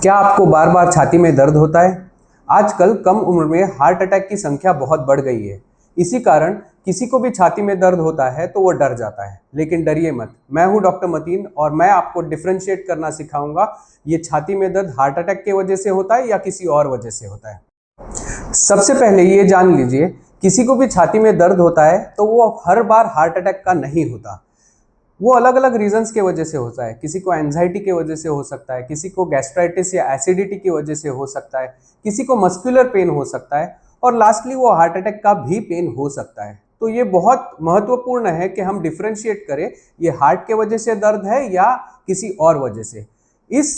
क्या आपको बार बार छाती में दर्द होता है? आजकल कम उम्र में हार्ट अटैक की संख्या बहुत बढ़ गई है। इसी कारण किसी को भी छाती में दर्द होता है तो वो डर जाता है, लेकिन डरिए मत। मैं हूं डॉक्टर मतीन और मैं आपको डिफरेंशिएट करना सिखाऊंगा। ये छाती में दर्द हार्ट अटैक की वजह से होता है या किसी और वजह से होता है। सबसे पहले ये जान लीजिए, किसी को भी छाती में दर्द होता है तो वो हर बार हार्ट अटैक का नहीं होता। वो अलग अलग रीजंस के वजह से होता है। किसी को एंजाइटी की वजह से हो सकता है, किसी को गैस्ट्राइटिस या एसिडिटी की वजह से हो सकता है, किसी को मस्कुलर पेन हो सकता है और लास्टली वो हार्ट अटैक का भी पेन हो सकता है। तो ये बहुत महत्वपूर्ण है कि हम डिफरेंशिएट करें, ये हार्ट के वजह से दर्द है या किसी और वजह से। इस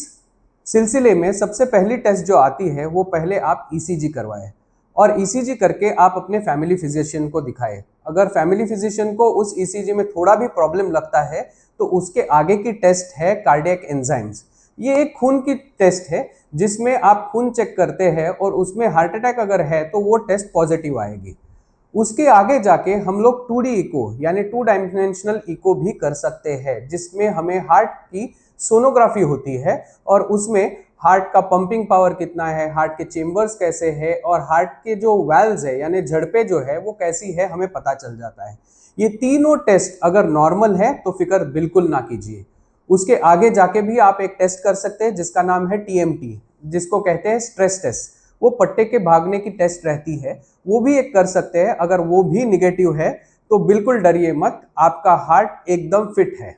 सिलसिले में सबसे पहली टेस्ट जो आती है वो पहले आप ईसीजी करवाएं और ईसीजी करके आप अपने फैमिली फिजिशियन को दिखाएं। अगर फैमिली फिजिशियन को उस ईसीजी में थोड़ा भी प्रॉब्लम लगता है तो उसके आगे की टेस्ट है कार्डियक एंजाइम्स। ये एक खून की टेस्ट है जिसमें आप खून चेक करते हैं और उसमें हार्ट अटैक अगर है तो वो टेस्ट पॉजिटिव आएगी। उसके आगे जाके हम लोग 2D इको यानी 2 डायमेंशनल इको भी कर सकते हैं, जिसमें हमें हार्ट की सोनोग्राफी होती है और उसमें हार्ट का पंपिंग पावर कितना है, हार्ट के चेंबर्स कैसे है और हार्ट के जो वेल्व्स है यानी झड़पें जो है वो कैसी है हमें पता चल जाता है। ये तीनों टेस्ट अगर नॉर्मल है तो फिक्र बिल्कुल ना कीजिए। उसके आगे जाके भी आप एक टेस्ट कर सकते हैं जिसका नाम है टीएमटी, जिसको कहते हैं स्ट्रेस टेस्ट। वो पट्टे के भागने की टेस्ट रहती है, वो भी एक कर सकते हैं। अगर वो भी निगेटिव है तो बिल्कुल डरिए मत, आपका हार्ट एकदम फिट है।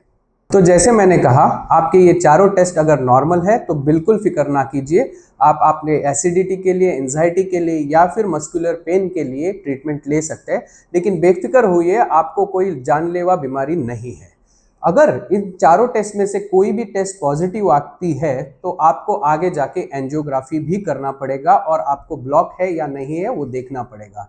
तो जैसे मैंने कहा, आपके ये चारों टेस्ट अगर नॉर्मल है तो बिल्कुल फिक्र ना कीजिए। आप अपने एसिडिटी के लिए, एंजाइटी के लिए या फिर मस्कुलर पेन के लिए ट्रीटमेंट ले सकते हैं, लेकिन बेफिक्र होइए, आपको कोई जानलेवा बीमारी नहीं है। अगर इन चारों टेस्ट में से कोई भी टेस्ट पॉजिटिव आती है तो आपको आगे जाके एंजियोग्राफी भी करना पड़ेगा और आपको ब्लॉक है या नहीं है वो देखना पड़ेगा।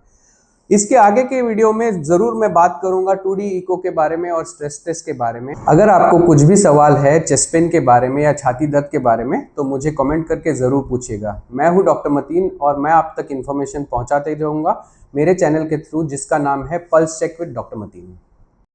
इसके आगे के वीडियो में जरूर मैं बात करूंगा 2D इको के बारे में और स्ट्रेस टेस्ट के बारे में। अगर आपको कुछ भी सवाल है चेस्ट पेन के बारे में या छाती दर्द के बारे में तो मुझे कमेंट करके जरूर पूछिएगा। मैं हूं डॉक्टर मतीन और मैं आप तक इन्फॉर्मेशन पहुंचाते रहूंगा मेरे चैनल के थ्रू, जिसका नाम है pulse check with doctor Mateen.